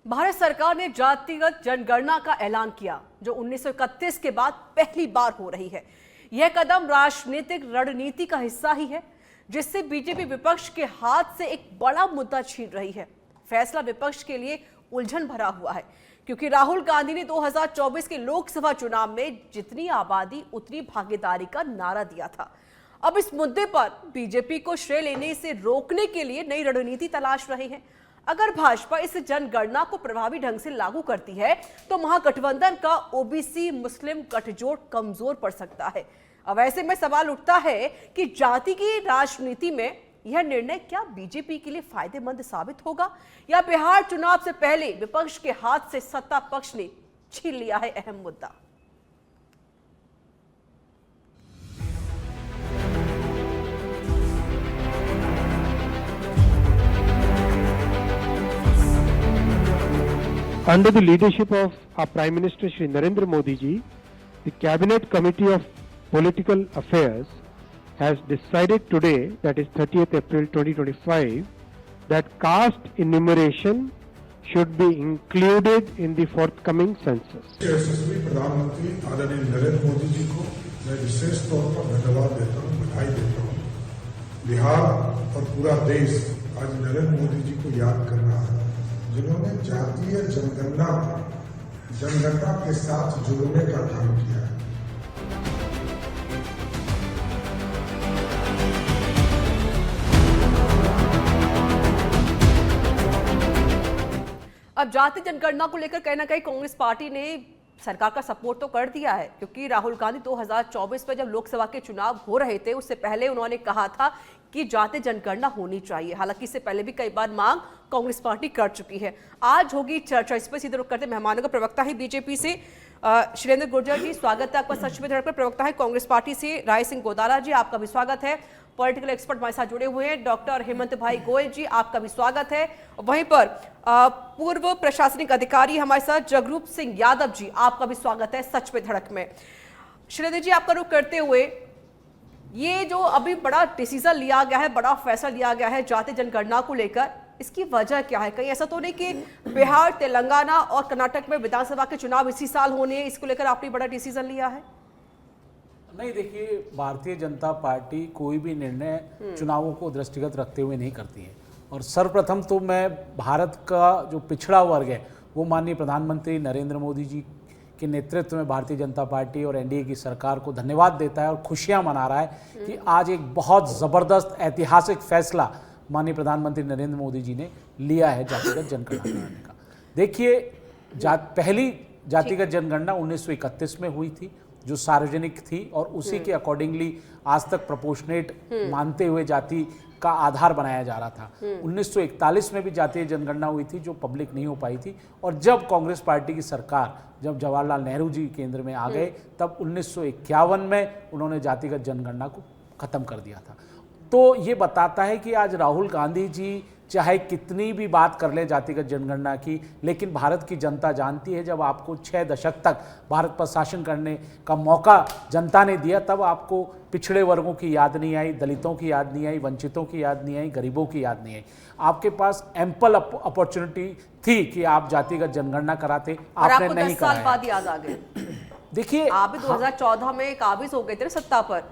भारत सरकार ने जातिगत जनगणना का ऐलान किया, जो 1931 के बाद पहली बार हो रही है। यह कदम राजनीतिक रणनीति का हिस्सा ही है, जिससे बीजेपी विपक्ष के हाथ से एक बड़ा मुद्दा छीन रही है। फैसला विपक्ष के लिए उलझन भरा हुआ है, क्योंकि राहुल गांधी ने 2024 के लोकसभा चुनाव में जितनी आबादी उतनी भागीदारी का नारा दिया था। अब इस मुद्दे पर बीजेपी को श्रेय लेने से रोकने के लिए नई रणनीति तलाश रहे हैं। अगर भाजपा इस जनगणना को प्रभावी ढंग से लागू करती है तो महागठबंधन का ओबीसी मुस्लिम गठजोड़ कमजोर पड़ सकता है। अब ऐसे में सवाल उठता है कि जाति की राजनीति में यह निर्णय क्या बीजेपी के लिए फायदेमंद साबित होगा, या बिहार चुनाव से पहले विपक्ष के हाथ से सत्ता पक्ष ने छीन लिया है अहम मुद्दा। Under the leadership of our Prime Minister Shri Narendra Modi ji, the Cabinet Committee of Political Affairs has decided today, that is 30th April 2025, that caste enumeration should be included in the forthcoming census. यशस्वी प्रधानमंत्री आदरणीय नरेंद्र मोदी जी को मैं विशेष तौर पर धन्यवाद देता हूँ, बधाई देता हूँ। बिहार और पूरा देश आज नरेंद्र मोदी जी को याद कर रहा है, जिन्होंने जातीय जनगणना के साथ जुड़ने का काम किया है। अब जाति जनगणना को लेकर कहीं ना कहीं कांग्रेस पार्टी ने सरकार का सपोर्ट तो कर दिया है, क्योंकि राहुल गांधी 2024 में जब लोकसभा के चुनाव हो रहे थे उससे पहले उन्होंने कहा था कि जाति जनगणना होनी चाहिए। हालांकि इससे पहले भी कई बार मांग कांग्रेस पार्टी कर चुकी है। आज होगी चर्चा, इस पर सीधे रुख करते मेहमानों का प्रवक्ता है बीजेपी से शैलेंद्र गुर्जर जी, स्वागत है आपका सच में धड़क पर। प्रवक्ता है कांग्रेस पार्टी से राय सिंह गोदारा जी, आपका भी स्वागत है। पॉलिटिकल एक्सपर्ट हमारे साथ जुड़े हुए हैं डॉक्टर हेमंत भाई गोयल जी, आपका भी स्वागत है। वहीं पर पूर्व प्रशासनिक अधिकारी हमारे साथ जगरूप सिंह यादव जी, आपका भी स्वागत है सच पे धड़क में। शैलेंद्र जी, आपका रुख करते हुए, ये जो अभी बड़ा डिसीजन लिया गया है, बड़ा फैसला लिया गया है जाति जनगणना को लेकर, इसकी वजह क्या है? कहीं ऐसा तो नहीं कि बिहार, तेलंगाना और कर्नाटक में विधानसभा के चुनाव इसी साल होने हैं, इसको लेकर आपने बड़ा डिसीजन लिया है? नहीं, देखिए, भारतीय जनता पार्टी कोई भी निर्णय चुनावों को दृष्टिगत रखते हुए नहीं करती है। और सर्वप्रथम तो मैं भारत का जो पिछड़ा वर्ग है वो माननीय प्रधानमंत्री नरेंद्र मोदी जी के नेतृत्व में भारतीय जनता पार्टी और एनडीए की सरकार को धन्यवाद देता है और खुशियां मना रहा है कि आज एक बहुत ज़बरदस्त ऐतिहासिक फैसला माननीय प्रधानमंत्री नरेंद्र मोदी जी ने लिया है जातिगत जनगणना कराने का। देखिए, पहली जातिगत जनगणना 1931 में हुई थी, जो सार्वजनिक थी और उसी के अकॉर्डिंगली आज तक प्रोपोर्शनेट मानते हुए जाति का आधार बनाया जा रहा था। 1941 में भी जातीय जनगणना हुई थी, जो पब्लिक नहीं हो पाई थी। और जब कांग्रेस पार्टी की सरकार, जब जवाहरलाल नेहरू जी केंद्र में आ गए, तब 1951 में उन्होंने जातिगत जनगणना को खत्म कर दिया था। तो ये बताता है कि आज राहुल गांधी जी चाहे कितनी भी बात कर ले जातिगत जनगणना की, लेकिन भारत की जनता जानती है, जब आपको 6 दशक तक भारत पर शासन करने का मौका जनता ने दिया, तब आपको पिछड़े वर्गों की याद नहीं आई, दलितों की याद नहीं आई, वंचितों की याद नहीं आई, गरीबों की याद नहीं आई। आपके पास एम्पल अपॉर्चुनिटी थी कि आप जातिगत जनगणना कराते, आपने नहीं कराया। 10 साल बाद याद आ गए। देखिए, आप भी 2014 में काबिज हो गए थे सत्ता पर,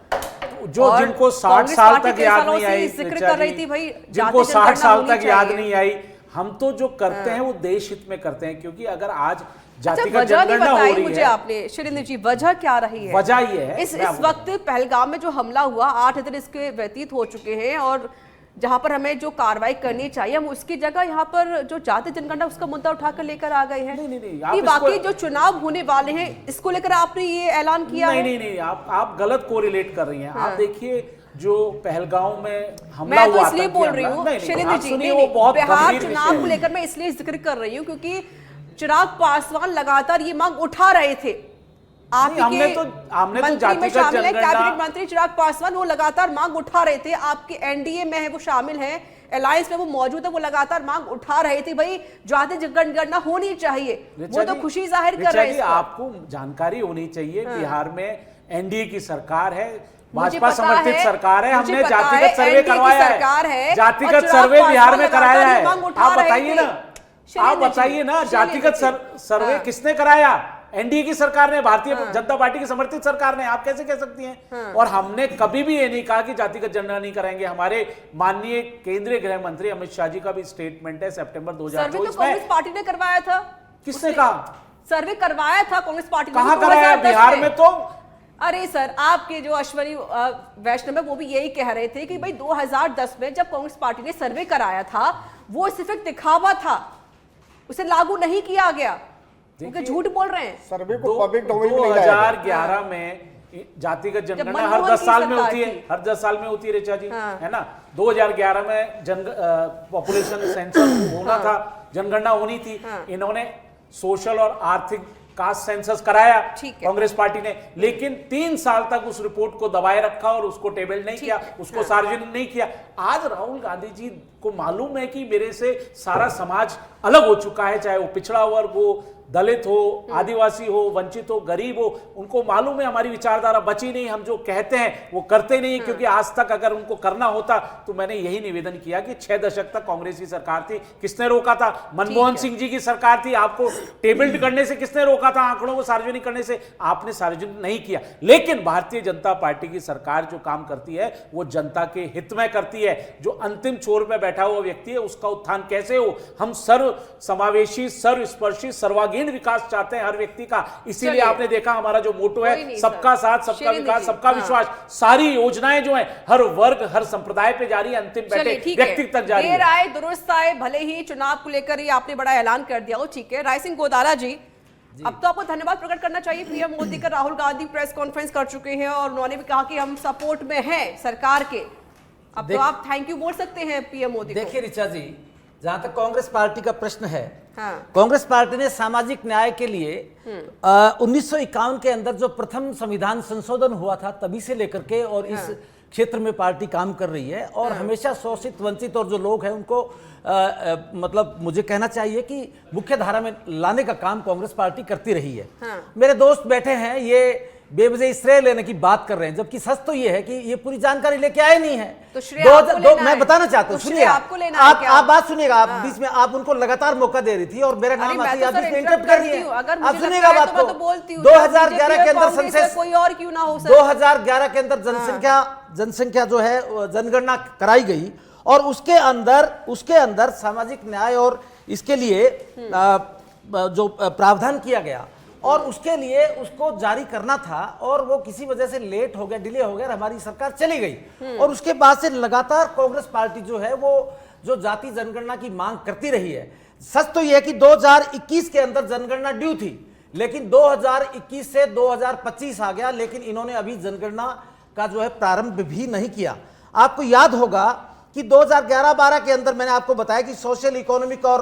जो जिनको 60 साल तक याद नहीं आई, जिक्र कर रही थी भाई, जिनको 60 साल तक याद नहीं आई। हम तो जो करते हैं वो देश हित में करते हैं, क्योंकि अगर आज जातिगत जनगणना हो रही है, मुझे आपने शैलेंद्र जी वजह क्या रही है? वजह ये है, इस वक्त पहलगाम में जो हमला हुआ, 8 दिन इसके व्यतीत हो चुके हैं, और जहां पर हमें जो कार्रवाई करनी चाहिए हम उसकी जगह यहाँ पर जो जाति जनगणना उसका मुद्दा उठाकर लेकर आ गए हैं। नहीं, बाकी जो चुनाव होने वाले हैं इसको लेकर आपने ये ऐलान किया है? नहीं, आप गलत कोरिलेट कर रही हैं। आप देखिए, जो पहलगांव में हमला हुआ, मैं तो इसलिए बोल रही हूँ शैलेंद्र जी, बिहार चुनाव को लेकर मैं इसलिए जिक्र कर रही हूँ क्योंकि चिराग पासवान लगातार ये मांग उठा रहे थे। हमने तो कैबिनेट मंत्री चिराग पासवान, वो लगातार मांग उठा रहे थे। आपके एनडीए में है, वो शामिल है, अलायंस में वो मौजूद है, वो लगातार मांग उठा रहे थे, भाई जाति जनगणना होनी चाहिए। वो तो खुशी जाहिर कर रहे हैं। आपको जानकारी होनी चाहिए, बिहार में एनडीए की सरकार है, भाजपा समर्थित सरकार है, हमने जातिगत सर्वे करवाया है, जातिगत सर्वे बिहार में कराया है। आप बताइए ना, आप बताइए ना, जातिगत सर्वे किसने कराया? एनडीए की सरकार ने, भारतीय जनता पार्टी की समर्थित सरकार ने। आप कैसे कह सकती हैं? और हमने कभी भी ये नहीं कहा कि जातिगत जनगणना नहीं कराएंगे। हमारे माननीय केंद्रीय गृह मंत्री अमित शाह जी का भी स्टेटमेंट है सितंबर 2024 में। कांग्रेस पार्टी ने करवाया था। किसने कहा? सर्वे करवाया था कांग्रेस पार्टी ने। कहां कराया? बिहार में तो। अरे सर, आपके जो अश्वनी वैष्णव है वो भी यही कह रहे थे कि भाई 2010 में जब कांग्रेस पार्टी ने सर्वे कराया था वो सिर्फ एक दिखावा था, उसे लागू नहीं किया गया। क्योंकि झूठ बोल रहे हैं। सर्वे को पब्लिक डोमेन में 2011 में जातिगत जनगणना हर 10 साल में होती है, हर 10 साल में होती है ऋचा जी, है ना। 2011 में पॉपुलेशन सेंसस होना था, जनगणना होनी थी। इन्होंने सोशल और आर्थिक कास्ट सेंसस कराया कांग्रेस पार्टी ने, लेकिन 3 साल तक उस रिपोर्ट को दबाए रखा और उसको टेबल नहीं किया, उसको सार्वजनिक नहीं किया। आज राहुल गांधी जी को मालूम है कि मेरे से सारा समाज अलग हो चुका है, चाहे वो पिछड़ा वर्ग हो, दलित हो, आदिवासी हो, वंचित हो, गरीब हो। उनको मालूम है हमारी विचारधारा बची नहीं, हम जो कहते हैं वो करते नहीं। क्योंकि आज तक अगर उनको करना होता तो मैंने यही निवेदन किया कि 6 दशक तक कांग्रेस की सरकार थी, किसने रोका था? मनमोहन सिंह जी की सरकार थी, आपको टेबल्ड करने से किसने रोका था? आंकड़ों को सार्वजनिक करने से आपने सार्वजनिक नहीं किया। लेकिन भारतीय जनता पार्टी की सरकार जो काम करती है वो जनता के हित में करती है। जो अंतिम छोर पर बैठा हुआ व्यक्ति है उसका उत्थान कैसे हो? हम सर्व समावेशी, सर्वस्पर्शी, सर्वांगीण विकास चाहते हैं हर व्यक्ति का। इसीलिए आपने देखा हमारा जो मोटो है सबका साथ, सबका विकास, सबका विश्वास। सारी योजनाएं जो हैं हर वर्ग, हर संप्रदाय पे जारी है, अंतिम बैठे व्यक्ति तक जारी है। देर आए दुरुस्त आए, भले ही चुनाव को लेकर ही आपने बड़ा ऐलान कर दिया हो, ठीक है। राय सिंह गोदारा जी, अब तो आपको धन्यवाद प्रकट करना चाहिए। पीएम मोदी का राहुल गांधी प्रेस कॉन्फ्रेंस कर चुके हैं और उन्होंने भी कहा कि हम सपोर्ट में हैं सरकार के। अब तो आप थैंक यू बोल सकते हैं पीएम मोदी को। देखिए ऋचा जी, जहां तक कांग्रेस पार्टी का प्रश्न है, हाँ। कांग्रेस पार्टी ने सामाजिक न्याय के लिए 1951 के अंदर जो प्रथम संविधान संशोधन हुआ था तभी से लेकर के और इस क्षेत्र में पार्टी काम कर रही है। और हमेशा शोषित, वंचित और जो लोग हैं उनको मतलब मुझे कहना चाहिए कि मुख्य धारा में लाने का काम कांग्रेस पार्टी करती रही है। मेरे दोस्त बैठे हैं, ये बेवजह श्रेय लेने की बात कर रहे हैं, जबकि सच तो ये है कि ये पूरी जानकारी लेके आए नहीं है। तो श्रेय आपको लेना मैं है। बताना चाहता हूँ, तो सुनिए आप बात सुनिएगा। आप बीच में आप उनको लगातार मौका दे रही थी और मेरा नाम आती है, आप बीच में इंटरप्ट कर रही है। आप सुनिएगा बात को। 2011 के अंदर सेंसस, कोई और क्यों ना हो सर। 2011 के अंदर जनसंख्या जो है जनगणना कराई गई और उसके अंदर सामाजिक न्याय और इसके लिए जो प्रावधान किया गया और उसके लिए उसको जारी करना था और वो किसी वजह से लेट हो गया, डिले हो गया और हमारी सरकार चली गई। और उसके बाद से लगातार कांग्रेस पार्टी जो है वो जो जाति जनगणना की मांग करती रही है। सच तो यह है कि 2021 के अंदर जनगणना ड्यू थी, लेकिन 2021 से 2025 आ गया, लेकिन इन्होंने अभी जनगणना का जो है प्रारंभ भी नहीं किया। आपको याद होगा कि 2011-12 के अंदर मैंने आपको बताया कि सोशल, इकोनॉमिक और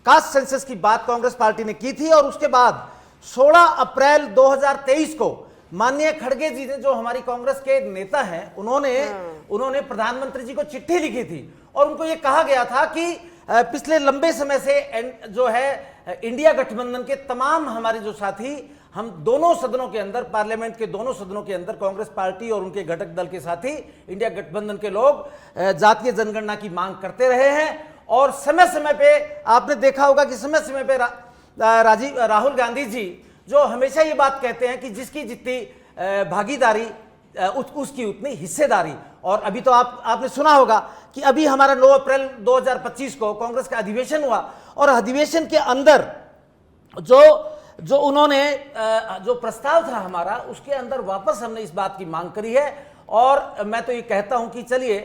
कास्ट सेंसस की बात कांग्रेस पार्टी ने की थी और उसके बाद 16 अप्रैल 2023 को माननीय खड़गे जी ने, जो हमारी कांग्रेस के नेता हैं, उन्होंने प्रधानमंत्री जी को चिट्ठी लिखी थी और उनको यह कहा गया था कि पिछले लंबे समय से जो है इंडिया गठबंधन के तमाम हमारे जो साथी, हम दोनों सदनों के अंदर, पार्लियामेंट के दोनों सदनों के अंदर कांग्रेस पार्टी और उनके घटक दल के साथी इंडिया गठबंधन के लोग जातीय जनगणना की मांग करते रहे हैं। और समय समय पे आपने देखा होगा कि समय समय पे राहुल गांधी जी जो हमेशा ये बात कहते हैं कि जिसकी जितनी भागीदारी उसकी उतनी हिस्सेदारी। और अभी तो आपने सुना होगा कि अभी हमारा 9 अप्रैल 2025 को कांग्रेस का अधिवेशन हुआ और अधिवेशन के अंदर जो उन्होंने जो प्रस्ताव था हमारा, उसके अंदर वापस हमने इस बात की मांग करी है। और मैं तो ये कहता हूं कि चलिए,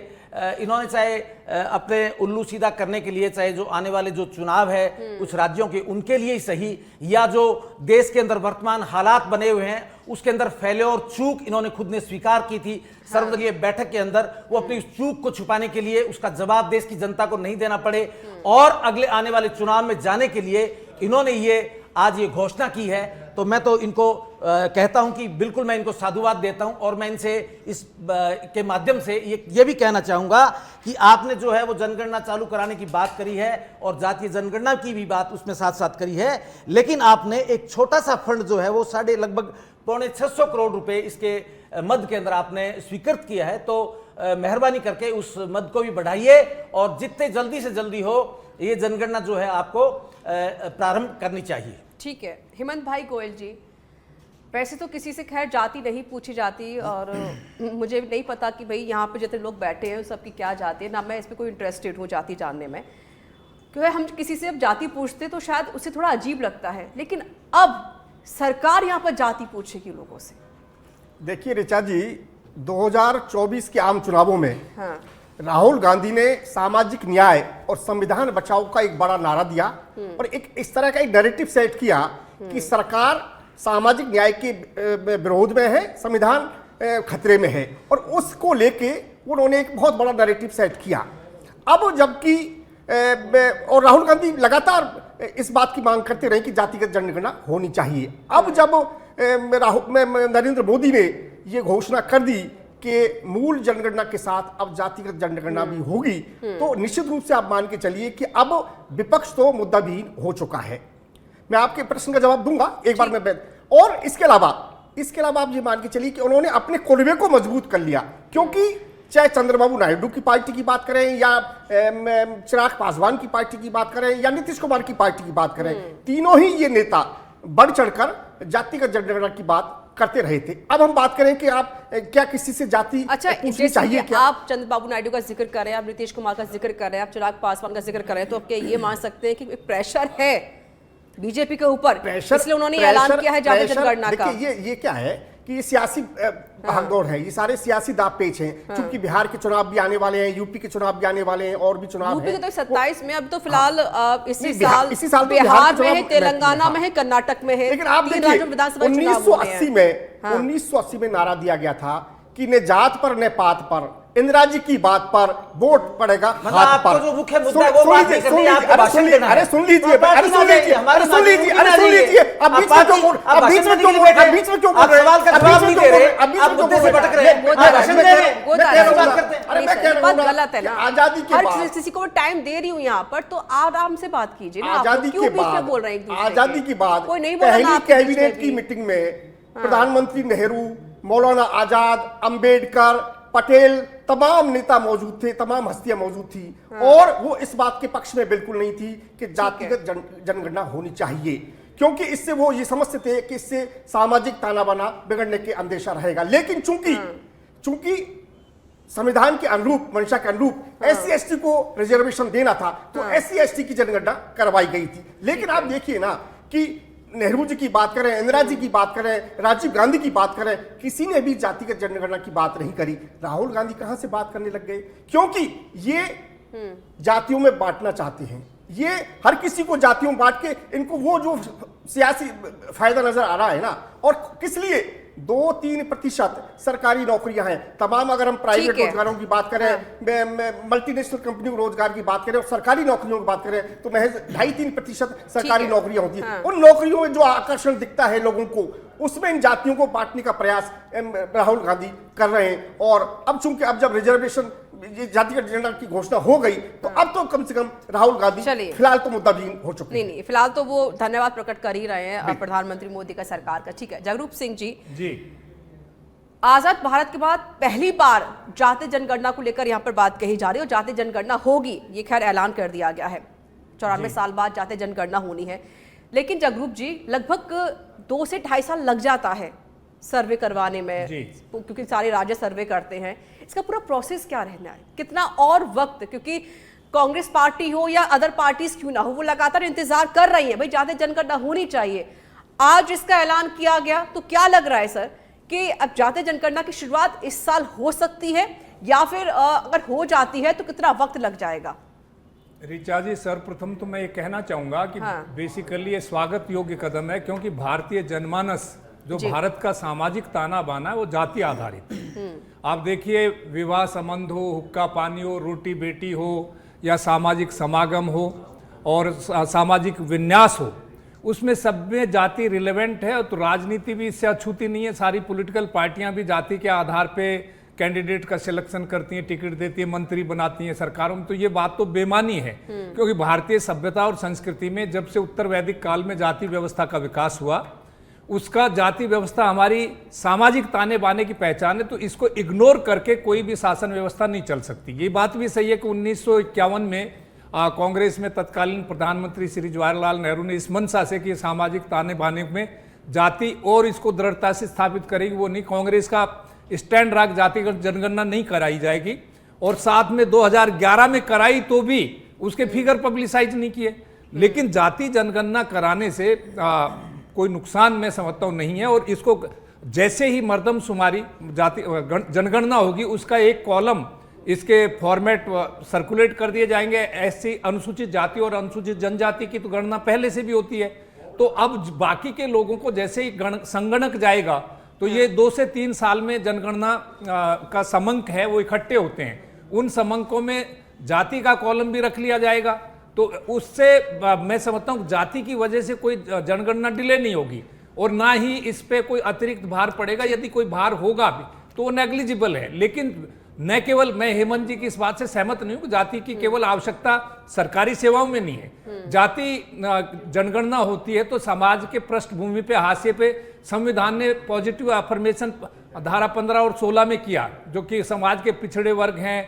इन्होंने चाहे अपने उल्लू सीधा करने के लिए, चाहे जो आने वाले जो चुनाव है कुछ राज्यों के उनके लिए ही सही, या जो देश के अंदर वर्तमान हालात बने हुए हैं उसके अंदर फैले और चूक इन्होंने खुद ने स्वीकार की थी सर्वदलीय बैठक के अंदर, वो अपनी उस चूक को छुपाने के लिए, उसका जवाब देश की जनता को नहीं देना पड़े और अगले आने वाले चुनाव में जाने के लिए इन्होंने ये आज ये घोषणा की है। तो मैं तो इनको कहता हूं कि बिल्कुल मैं इनको साधुवाद देता हूं और मैं इनसे इस के माध्यम से ये भी कहना चाहूंगा कि आपने जो है वो जनगणना चालू कराने की बात करी है और जातीय जनगणना की भी बात उसमें साथ साथ करी है, लेकिन आपने एक छोटा सा फंड जो है वो लगभग 650 करोड़ रुपए इसके मद के अंदर आपने स्वीकृत किया है। तो मेहरबानी करके उस मद को भी बढ़ाइए और जितने जल्दी से जल्दी हो ये जनगणना जो है आपको प्रारंभ करनी चाहिए। ठीक है हेमंत भाई गोयल जी, वैसे तो किसी से खैर जाति नहीं पूछी जाती और मुझे नहीं पता कि भाई यहाँ पे जितने लोग बैठे हैं सबकी क्या जाति है, ना मैं इस पर कोई इंटरेस्टेड हूँ जाति जानने में, क्योंकि हम किसी से अब जाति पूछते तो शायद उसे थोड़ा अजीब लगता है, लेकिन अब सरकार यहाँ पर जाति पूछेगी लोगों से। देखिए ऋचा जी, 2024 के आम चुनावों में हाँ राहुल गांधी ने सामाजिक न्याय और संविधान बचाओ का एक बड़ा नारा दिया और एक इस तरह का एक नैरेटिव सेट किया कि सरकार सामाजिक न्याय के विरोध में है, संविधान खतरे में है, और उसको लेके उन्होंने एक बहुत बड़ा नैरेटिव सेट किया। अब जबकि और राहुल गांधी लगातार इस बात की मांग करते रहे कि जातिगत जनगणना होनी चाहिए। अब जब नरेंद्र मोदी ने ये घोषणा कर दी कि मूल जनगणना के साथ अब जातिगत जनगणना भी होगी, तो निश्चित रूप से आप मान के चलिए कि अब विपक्ष तो मुद्दाविहीन हो चुका है। मैं आपके प्रश्न का जवाब दूंगा एक बार में, और इसके अलावा आप ये मान के चलिए कि उन्होंने अपने कुनबे को मजबूत कर लिया, क्योंकि चाहे चंद्रबाबू नायडू की पार्टी की बात करें या चिराग पासवान की पार्टी की बात करें या नीतीश कुमार की पार्टी की बात करें, तीनों ही ये नेता बढ़ चढ़कर जातिगत जनगणना की बात करते रहे थे। अब हम बात करें कि आप क्या किसी से जाति पूछनी चाहिए क्या? आप चंद्रबाबू नायडू का जिक्र कर रहे हैं, आप नीतीश कुमार का जिक्र कर रहे हैं, आप चिराग पासवान का जिक्र कर रहे हैं, तो आप क्या ये मान सकते हैं कि प्रेशर है बीजेपी के ऊपर, इसलिए उन्होंने ऐलान किया है जाति जनगणना का? ये क्या है कि ये सियासी भागदौड़ है, ये सारे सियासी दांवपेच हैं, क्योंकि बिहार के चुनाव भी आने वाले हैं, यूपी के चुनाव भी आने वाले हैं, और भी चुनाव यूपी हैं। के तो 27 में, अब तो फिलहाल इसी इसी साल तो बिहार के में है, चुनाव तेलंगाना में है, कर्नाटक में है, लेकिन आप तीन देखिए राज्यों में विधानसभा चुनाव हुए हैं। 1980 में नारा दिया गया था कि न जात पर न पात पर, इंदिरा जी की बात पर वोट पड़ेगा हाथ पर। जो मुख्य मुद्दा है वो बात नहीं करनी है, आपको भाषण देना है। अरे सुन लीजिए, अब बीच में क्यों बोल रहे हैं? बीच में क्यों बोल रहे हैं? सवाल का जवाब नहीं दे रहे, आप मुद्दे से भटक रहे हैं। भाषण दे रहे हैं, अरे मैं कह रहा हूं गलत है ना, आजादी के बाद किसी को टाइम दे रही हूँ यहाँ पर, तो आराम से बात कीजिए ना। आजादी क्यों के बीच में बाद बोल रहे हैं एक दूसरे आजादी के बाद कोई नहीं बोला ना पहली आपके बीच में कैबिनेट की भी। मीटिंग में प्रधानमंत्री नेहरू, मौलाना आजाद, अंबेडकर, पटेल, तमाम नेता मौजूद थे, तमाम हस्तियां मौजूद थी, और वो इस बात के पक्ष में बिल्कुल नहीं थी कि जातिगत जनगणना होनी चाहिए, क्योंकि इससे वो ये समझते थे कि इससे सामाजिक ताना बाना बिगड़ने के अंदेशा रहेगा। लेकिन चूंकि संविधान के अनुरूप, मंशा के अनुरूप SC/ST को रिजर्वेशन देना था, तो SC/ST की जनगणना करवाई गई थी। लेकिन आप देखिए ना कि नेहरू जी की बात करें, इंदिरा जी की बात करें, राजीव गांधी की बात करें, किसी ने भी जातिगत जनगणना की बात नहीं करी। राहुल गांधी कहां से बात करने लग गए? क्योंकि ये जातियों में बांटना चाहते हैं, ये हर किसी को जातियों में बांट के इनको वो जो सियासी फायदा नजर आ रहा है ना, और किस लिए 2-3% सरकारी नौकरियां हैं, तमाम अगर हम प्राइवेट रोजगारों की बात करें, मल्टीनेशनल कंपनी रोजगार की बात करें और सरकारी नौकरियों की बात करें, तो महज 2.5-3% सरकारी नौकरियां होती हैं। उन नौकरियों में जो आकर्षण दिखता है लोगों को, उसमें इन जातियों को बांटने का प्रयास राहुल गांधी कर रहे हैं। और अब चूंकि अब जब रिजर्वेशन जातिगत जनगणना की घोषणा हो गई, तो अब तो कम से कम राहुल गांधी फिलहाल तो मुद्दाविहीन हो चुके हैं। नहीं, फिलहाल तो वो धन्यवाद प्रकट कर ही रहे हैं प्रधानमंत्री मोदी का, सरकार का। ठीक है, जगरूप सिंह जी, आजाद भारत के बाद पहली बार जाति जनगणना को लेकर यहाँ पर बात कही जा रही है, और जाति जनगणना होगी, ये खैर ऐलान कर दिया गया है। 94 साल बाद जाति जनगणना होनी है, लेकिन जगरूप जी लगभग 2 से 2.5 साल लग जाता है सर्वे करवाने में, क्योंकि सारे राज्य सर्वे करते हैं। इसका पूरा प्रोसेस क्या रहना है, कितना और वक्त, क्योंकि कांग्रेस पार्टी हो या अदर पार्टीज क्यों ना हो, वो लगातार इंतजार कर रही है भाई जाति जनगणना होनी चाहिए। आज इसका ऐलान किया गया, तो क्या लग रहा है सर कि अब जाति जनगणना की शुरुआत इस साल हो सकती है, या फिर अगर हो जाती है तो कितना वक्त लग जाएगा? ऋचा जी, सर्वप्रथम तो मैं ये कहना चाहूंगा कि बेसिकली ये स्वागत योग्य कदम है, क्योंकि भारतीय जनमानस जो भारत का सामाजिक ताना बाना है वो जाति आधारित है। आप देखिए, विवाह संबंध हो, हुक्का पानी हो, रोटी बेटी हो, या सामाजिक समागम हो और सामाजिक विन्यास हो, उसमें सब में जाति रिलेवेंट है। तो राजनीति भी इससे अछूती नहीं है, सारी पॉलिटिकल पार्टियां भी जाति के आधार पे कैंडिडेट का सिलेक्शन करती हैं, टिकट देती है, मंत्री बनाती हैं सरकारों में। तो ये बात तो बेमानी है, क्योंकि भारतीय सभ्यता और संस्कृति में जब से उत्तर वैदिक काल में जाति व्यवस्था का विकास हुआ, उसका जाति व्यवस्था हमारी सामाजिक ताने बाने की पहचान है। तो इसको इग्नोर करके कोई भी शासन व्यवस्था नहीं चल सकती। ये बात भी सही है कि 1951 में कांग्रेस में तत्कालीन प्रधानमंत्री श्री जवाहरलाल नेहरू ने इस मंशा से कि सामाजिक ताने बाने में जाति और इसको दृढ़ता से स्थापित करेगी, वो नहीं। कांग्रेस का स्टैंड रहा जातिगत जनगणना नहीं कराई जाएगी, और साथ में 2011 में कराई तो भी उसके फिगर पब्लिसाइज नहीं किए। लेकिन जाति जनगणना कराने से कोई नुकसान मैं समझता हूं नहीं है, और इसको जैसे ही मर्दमशुमारी जाति जनगणना होगी उसका एक कॉलम इसके फॉर्मेट सर्कुलेट कर दिए जाएंगे। ऐसी अनुसूचित जाति और अनुसूचित जनजाति की तो गणना पहले से भी होती है, तो अब बाकी के लोगों को जैसे ही संगणक जाएगा तो ये 2 से 3 साल में जनगणना का समंक है वो इकट्ठे होते हैं, उन समंकों में जाति का कॉलम भी रख लिया जाएगा, तो उससे मैं समझता हूँ जाति की वजह से कोई जनगणना डिले नहीं होगी, और ना ही इस पे कोई अतिरिक्त भार पड़ेगा। यदि कोई भार होगा भी तो वो नेग्लिजिबल है। लेकिन न केवल मैं हेमंत जी की इस बात से सहमत नहीं हूं कि जाति की केवल आवश्यकता सरकारी सेवाओं में नहीं है। जाति जनगणना होती है तो समाज के पृष्ठभूमि पे, हाशिए पे संविधान ने पॉजिटिव अफर्मेशन धारा 15 और 16 में किया, जो कि समाज के पिछड़े वर्ग हैं,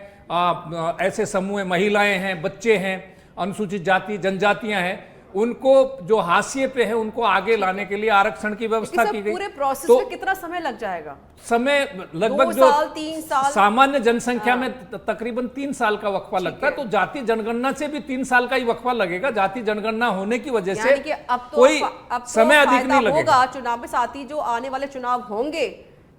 ऐसे समूह, महिलाएं हैं, बच्चे हैं, अनुसूचित जाति जनजातियां हैं, उनको जो हाशिए पे है उनको आगे लाने के लिए आरक्षण की व्यवस्था की गई। पूरे प्रोसेस तो में कितना समय लग जाएगा? समय लगभग 2 साल 3 साल सामान्य जनसंख्या में तकरीबन 3 साल का वक्फा लगता है, तो जाति जनगणना से भी 3 साल का ही वक्फा लगेगा। जाति जनगणना होने की वजह से कोई समय अधिक नहीं लगेगा। चुनाव में साथ ही जो आने वाले चुनाव होंगे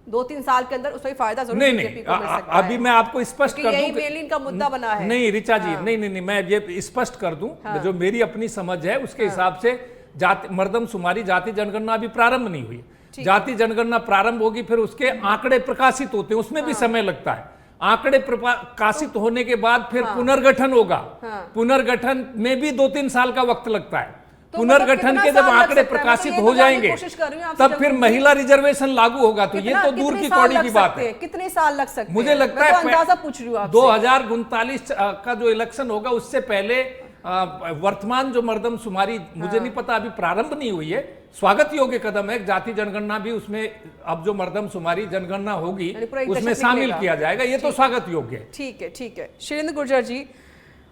2-3 साल के अंदर उसमें फायदा जरूर नहीं बीजेपी को मिल सकता अभी है। मैं आपको स्पष्ट कर यही दूं, मेन इनका मुद्दा बना है। नहीं ऋचा जी, नहीं, मैं ये स्पष्ट कर दूं, जो मेरी अपनी समझ है उसके हिसाब से जाति मर्दमशुमारी जाति जनगणना अभी प्रारंभ नहीं हुई। जाति जनगणना प्रारंभ होगी, फिर उसके आंकड़े प्रकाशित होते हैं, उसमें भी समय लगता है। आंकड़े प्रकाशित होने के बाद फिर पुनर्गठन होगा, पुनर्गठन में भी 2-3 साल का वक्त लगता है। पुनर्गठन के जब आंकड़े प्रकाशित हो जाएंगे तब फिर महिला रिजर्वेशन लागू होगा, तो ये तो दूर की कौड़ी की बात है। कितने साल लग सकते हैं? मुझे लगता है अंदाजा पूछ रही हूं आपसे। 2039 का जो इलेक्शन होगा उससे पहले वर्तमान जो मर्दमशुमारी मुझे नहीं पता, अभी प्रारंभ नहीं हुई है, स्वागत योग्य कदम है। जाति जनगणना भी उसमें अब जो मर्दमशुमारी जनगणना होगी उसमें शामिल किया जाएगा, ये तो स्वागत योग्य है। ठीक है। शैलेंद्र गुर्जर जी,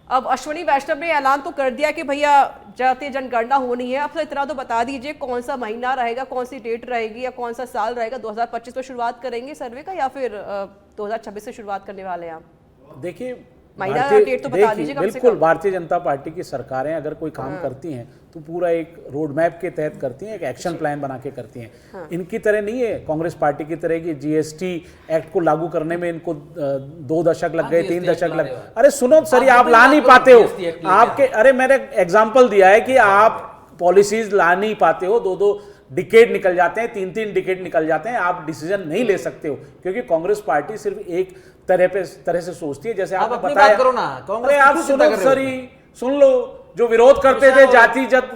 अब अश्विनी वैष्णव ने ऐलान तो कर दिया कि भैया जाति जनगणना होनी है, अब तो इतना तो बता दीजिए कौन सा महीना रहेगा, कौन सी डेट रहेगी, या कौन सा साल रहेगा? 2025 में शुरुआत करेंगे सर्वे का, या फिर 2026 से शुरुआत करने वाले हैं आप? देखिए, महीना डेट तो बता दीजिए कम से बिल्कुल कम। भारतीय जनता पार्टी की सरकारें अगर कोई काम करती हैं तो पूरा एक रोड मैप के तहत करती हैं, एक एक्शन प्लान बना के करती हैं। इनकी तरह नहीं है कांग्रेस पार्टी की तरह की जीएसटी एक्ट को लागू करने में इनको 2 दशक लग गए, 3 दशक लग गए। अरे सुनो सर, आप ला नहीं पाते हो आपके, अरे मैंने एग्जाम्पल दिया है कि आप पॉलिसीज ला नहीं पाते हो, 2-2 डिकेड निकल जाते हैं, 3-3 डिकेड निकल जाते हैं, आप डिसीजन नहीं ले सकते हो, क्योंकि कांग्रेस पार्टी सिर्फ एक तरह से सोचती है। जैसे आपने अपनी बताया, बात करो ना, कांग्रेस आप सुनो सर, सुन लो, जो विरोध करते थे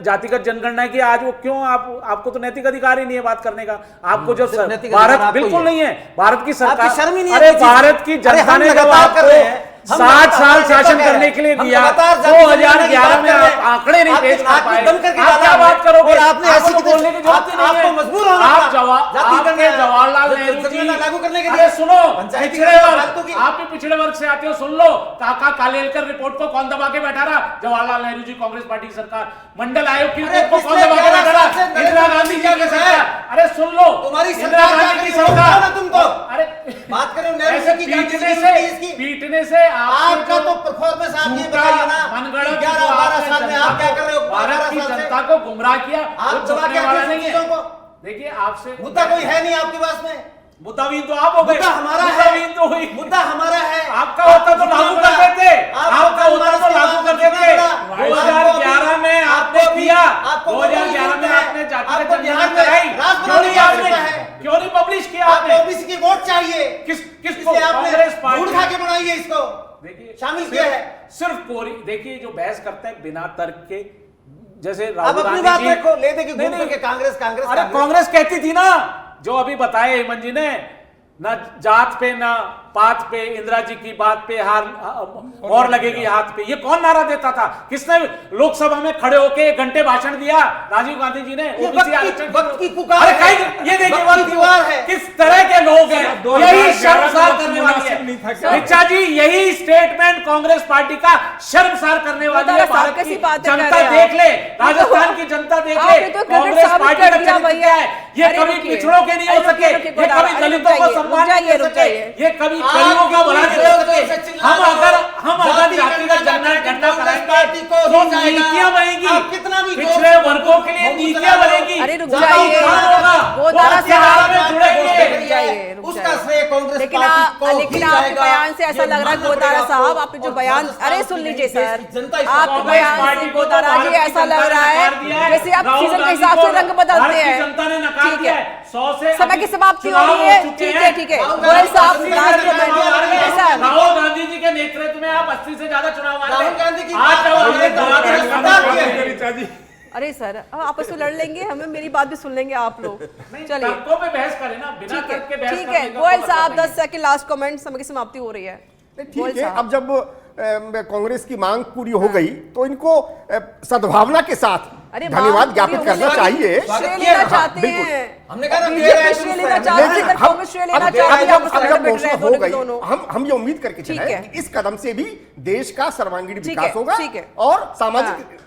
जातिगत जनगणना की, आज वो क्यों, आपको तो नैतिक अधिकार ही नहीं है बात करने का। आपको जब भारत बिल्कुल नहीं है, भारत की सरकार, शर्म ही नहीं अरे है भारत की जनता ने जब आपको 60 साल शासन करने के लिए दिया, 2011 में आप आंकड़े नहीं पेश कर पाए, आप क्या बात करोगे? आपने ऐसी बोलने की जरूरत ही नहीं है, मजबूर होना आप जवाहरलाल नेहरू जी लागू करने के लिए, सुनो, पिछड़े वर्ग, आप भी पिछड़े वर्ग से आते हो, सुन लो, काका कालेलकर रिपोर्ट को कौन दबा के बैठा रहा? जवाहरलाल नेहरू जी, कांग्रेस पार्टी की सरकार। मंडल आयोग की रिपोर्ट को कौन दबा के बैठा रहा? इंदिरा गांधी जी की सरकार। अरे सुन लो, तुम्हारी इंदिरा गांधी की सरकार। तुमको अरे बात करो, ऐसे पीटने से आपका तो परफॉर्मेंस आप ये बताइए ना, 11-12 साल में आप क्या कर रहे हो? भारत की जनता को गुमराह किया, आप जवाब क्या वाला नहीं चीजों को? है। देखिए, आपसे मुद्दा कोई है नहीं आपके पास में, मुद्दावीन तो आप हो गए, मुद्दा हमारा है, मुद्दावीन तो हुई, मुद्दा हमारा है। आपका होता तो लागू कर देते, आपका होता तो लागू कर देते। 2011 में आपने किया, 2011 में आपने जातिगत जनगणना कराई, क्यों नहीं आपने, क्यों नहीं पब्लिश किया आपने? ओबीसी की वोट चाहिए, किसको? आपने कांग्रेस पार्टी ढूंढ खा के बनाइए इसको, देखिए शामिल किया है। सिर्फ कोरी, देखिए जो बहस करते हैं बिना तर्क के, जैसे अब राहुल अपनी गांधी बात जी, रखो, ले दे कि नहीं, घूम करके कांग्रेस कांग्रेस अरे कांग्रेस कहती थी ना, जो अभी बताया हेमंत जी ने, ना जात पे ना बात पे, इंदिरा जी की बात पे हार और लगेगी हाथ पे, ये कौन नारा देता था? किसने लोकसभा में खड़े होके 1 घंटे भाषण दिया? राजीव गांधी जी ने। ये ओबीसी आरक्षण वक्त की पुकार अरे है। कहीं ये देखिए वक्त की पुकार है। किस तरह के लोग हैं, यही शर्मसार करने वाली नहीं था है। क्या? ऋचा जी, यही स्टेटमेंट कांग्रेस पार्टी का शर्मसार करने वाली है। भारत की जनता देख ले, राजस्थान की जनता देख ले, कांग्रेस पार्टी का चरित्र क्या है। ये कभी पिछड़ों के नहीं हो सके, ये कभी दलितों को सम्मान नहीं दे सके, ये कभी गरीबों का भला नहीं कर सके। हम अगर जातिगत जनगणना कराएंगे तो नीतियां बनेगी, कितना भी पिछड़े वर्गों के लिए नीतियां बनेगी। अरे रुक जनता जाइए, उत्थान होगा, वो दारा उसके हाथ में साहब जुड़ेंगे। उसका श्रेय कांग्रेस लेकिन पार्टी को लेकिन ही आपके जाएगा। बयान से ऐसा ये लग रहा है मानना गोदारा पड़ेगा साहब, आपको। आपने जो और बयान, राजस्थान अरे की सुन नहीं, लीजिए देश सर, की जनता इस आपके कांग्रेस बयान पार्टी से को तो गोदारा जी भारत की ऐसा लग जनता रहा ने है नकार दिया है। जैसे आप सीजन के हिसाब से रंग बदलते हैं। जनता ने नकार ठीक दिया है, है। 100 से समय की अधिक समाप्ति हो चुनाव रही है। चुके ठीक हैं। है, ठीक है, राहुल गोयल साहब गांधी लास्ट जी कमेंट ऐसा है। राहुल गांधी जी के नेतृत्व में आप 80 से ज्यादा चुनाव हार गए। राहुल गांधी की आज जब बात हमने तो दबा के है, खत्म किया है। ऋचा जी, अरे सर, अब आपस में लड़ लेंगे, हमें मेरी बात भी सुन लेंगे आप लोग। चलिए तर्कों पे बहस करें ना, बिना ठीक है, तर्क के बहस ठीक करने है, का गोयल कोई साहब मतलब नहीं 10 सेकंड लास्ट कमेंट, समय की समाप्ति हो रही है। ठीक गोयल है, साहब। अब जब कांग्रेस की मांग पूरी हो गई तो इनको सद्भावना के साथ अरे धन्यवाद मांग ज्ञापित पूरी करना होगी। चाहिए। श्रेय लेना चाहते बिल्कुल। हैं, हमने कहा ना, बीजेपी श्रेय लेना चाहती है, अगर कांग्रेस श्रेय लेना चाहती है, आप उससे लड़ जब बैठ रहे घोषणा हैं हो दोनों के गई, दोनों। हम ये उम्मीद करके ठीक चले है। कि इस कदम से भी देश का सर्वांगीण ठीक विकास है, होगा ठीक है। और सामाजिक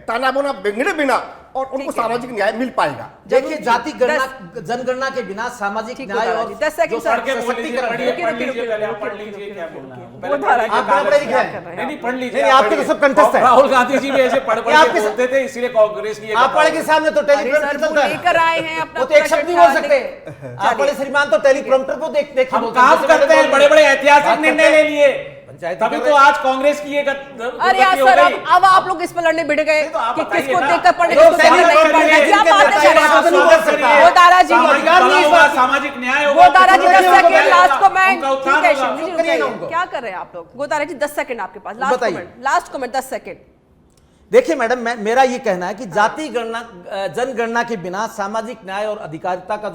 तानाबाना बिगड़े बिना और उनको ठीक है। सामाजिक न्याय मिल पाएगा। देखिए, जाति गणना, जनगणना के बिना सामाजिक ठीक न्याय है, और 10 सेकंड जो सर। पढ़ के बोल लीजिए, सशक्तिकरण पढ़िए, है। पढ़ लीजिए, पहले आप पढ़ लीजिए क्या बोलना है। पहले वो धारा- पढ़ लीजिए, आप पढ़ रही हैं? नहीं नहीं, पढ़ लीजिए। नहीं, आप आपके पढ़ तो सब लीजिए। कंठस्थ है। राहुल गांधी जी भी ऐसे पढ़ ये पढ़ आपके के बोलते थे, इसीलिए कांग्रेस की ये आप पढ़े के सामने तो अरे टेलीप्रॉम्प्टर सर, वो चलता है। लेकर आए हैं अपना वो तो एक शब्द नहीं बोल सकते। चलिए। आप बड़े श्रीमान तो टेलीप्रॉम्प्टर को देख हम बोलते हैं। काम जैसे करते हैं, बोल बड़े बड़े ऐतिहासिक बात निर्णय करते ले हैं। लिए, पंचायती तभी कर तो रहे आज कांग्रेस की ये अरे यार सर, अब आप लोग इस पर लड़ने भिड़ गए तो आप कि बताइए किसको ना। देखकर पढ़ने, लोग किसको देखकर नहीं पढ़ना। क्या बात है सर, आप स्वागत करिए। वो दारा जी, सामाजिक भला होगा, सामाजिक न्याय होगा, वो दारा जी 10 पिछड़ों को सेकंड लास्ट मिलेगा, कमेंट। उनका उत्थान ठीक है, होगा। शिव जी, करिए ना रुकिए। उनको। क्या कर रहे हैं आप लोग? गोदारा जी 10 सेकंड आपके पास, लास्ट बताइए। Comment, last comment 10 second. देखिए मैडम, मेरा ये कहना है कि जाति गणना, जनगणना के बिना सामाजिक न्याय और अधिकारिता का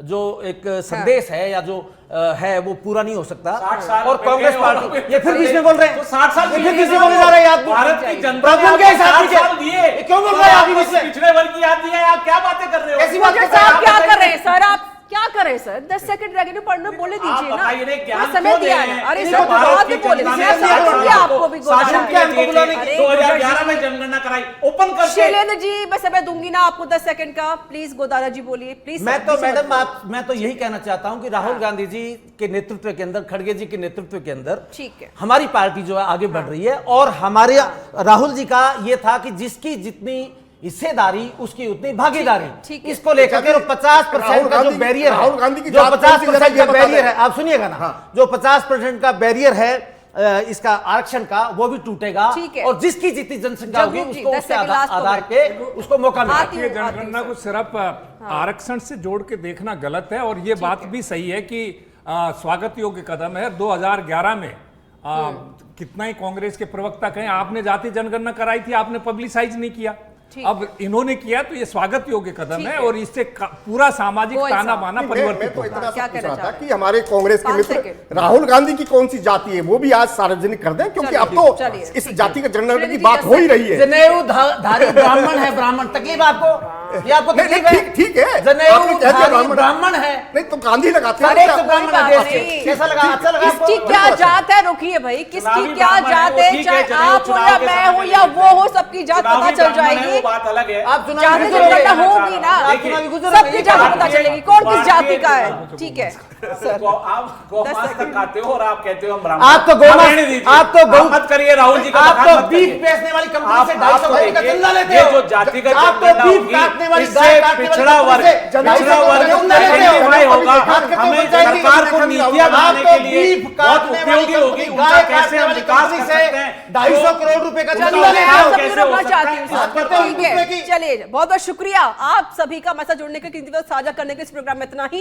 जो एक संदेश है या जो है वो पूरा नहीं हो सकता। 60 साल और कांग्रेस पहले पार्टी, ये फिर बीच में बोल रहे हैं, तो 60 साल ये फिर पहले बीच में बोलने जा रहे हैं आप। भारत की जनता प्रॉब्लम ने क्या है आपको साथी 60 साल दिए, ये क्यों बोल रहे हैं आप आपको बीच में? पिछड़े वर्ग की याद दिया है, आप क्या बातें कर रहे हो? ऐसी बात डॉक्टर करते हैं साहब आप, क्या बताइए। कर रहे हैं सर? आप क्या कर रहे हैं सर? 10 सेकंड रह गए, पढ़ने बोले दीजिए ना, बताइए रे, ज्ञान थोड़ा समय क्यों दिया दे है रहे ना। हैं? अरे इनको सर, भारत बाद की में बोले, जनता मैं ने समझ गया आपको भी गोदारा। शासन क्या किया हमको बुलाने की? अरे 2011 में जनगणना कराई, ओपन करके। शैलेंद्र जी, मैं समय दूंगी ना आपको 10 सेकंड का, प्लीज गोदारा जी बोलिए प्लीज। मैं तो मैडम मैं तो यही कहना चाहता हूं कि राहुल गांधी जी के नेतृत्व के अंदर, खड़गे जी के नेतृत्व के अंदर ठीक है। हमारी पार्टी जो है आगे बढ़ रही है। और हमारे राहुल जी का ये था कि जिसकी जितनी हिस्सेदारी उसकी उतनी भागीदारी, ठीक है। इसको लेकर के 50% का जो बैरियर है, राहुल गांधी की जो जात 50% का बता बैरियर दें। है, आप सुनिएगा ना, जो 50% का बैरियर है इसका आरक्षण का, वो भी टूटेगा। ठीक है। और जिसकी जितनी जनसंख्या होगी जगरूप जी, उसको 10 उसके सेकंड लास्ट आधार कमेंट। पे उसको मौका मिलेगा। आती भारतीय हूँ, आती हूँ जनगणना को सिर्फ आरक्षण से जोड़ के देखना गलत है और ये बात भी सही है कि स्वागत योग्य कदम है। 2011 में कितना ही कांग्रेस के प्रवक्ता कहें, आपने जाति जनगणना कराई थी, आपने पब्लिसाइज नहीं किया। ठीक अब इन्होंने किया तो ये स्वागत योग्य कदम ठीक है है। और इससे पूरा सामाजिक गोयल ताना साहब। बाना मैं परिवर्तित तो होगा। इतना क्या सब कहना पूछ रहा चाह था रहे कि हमारे कांग्रेस के 5 मित्र सेकंड। राहुल गांधी की कौन सी जाति है वो भी आज सार्वजनिक कर दें, क्योंकि चलिए, अब तो चलिए, इस ठीक जाति है। का जनगणना श्रीनिधि की जी, बात 10 हो ही रही है। जनेऊ धारी ब्राह्मण है, ब्राह्मण तकलीफ आपको? ये आपको नहीं, तकलीफ नहीं, है? ठीक है। आपने जनेऊ कह दिया धारी ब्राह्मण है। नहीं तो गांधी लगाते हैं सारे क्या? तो ब्राह्मण है देश के। कैसा लगा? अच्छा लगा आपको? किसकी क्या जात है? रुकिए भाई, किसकी चुनावी क्या ब्राह्मण है, जात वो है? ठीक है, चाहे जनेऊ आप हो चुनाव या के मैं समय हूं या वो हो, सबकी जात पता चुनावी चल ब्राह्मण है, जाएगी। वो बात अलग है। आप चुनावी जाति गुजर रहे जनगणना हैं। होगी ना, आप चुनावी गुजर सबकी रहे हैं। जात पता चलेगी कौन किस जाति का है। भारतीय- ठीक है सर, तो आप गौमांस 10 तक सेकंड। खाते हो और आप कहते हो हम ब्राह्मण। आप तो गौमांस- रहने दीजिए। आप तो गौ- मत करिए राहुल जी का आप बखान तो मत बीफ करिए। बेचने वाली कंपनी आप- से आप 250 तो रुपए का देखिए, चंदा लेते ये हो। जो जातिगत आप तो जनगणना बीफ होगी, काटने वाली, इससे गाय काटने वाली पिछड़ा कंपनी वर्ग, से पिछड़ा 250 वर्ग रुपए का चंदा लेते हो। आइडेंटिफाई होगा। बात करते हो हमें पंचायती की सरकार को कंपनी का। नीतियां आप बनाने तो के लिए बीफ बहुत काटने वाली उपयोगी होगी। कंपनी, उनका गाय कैसे काटने हम वाली विकास कंपनी कर से सकते हैं, 250 करोड़ रुपए का चंदा चलिए, लेते मैं हो। आप सभी कैसे रोकना हो चाहती हूँ बात करते सर। हो ठीक रुपए है, की। चलिए, बहुत बहुत शुक्रिया आप सभी का मैसेज जुड़ने के, साझा करने के। इस प्रोग्राम में इतना ही।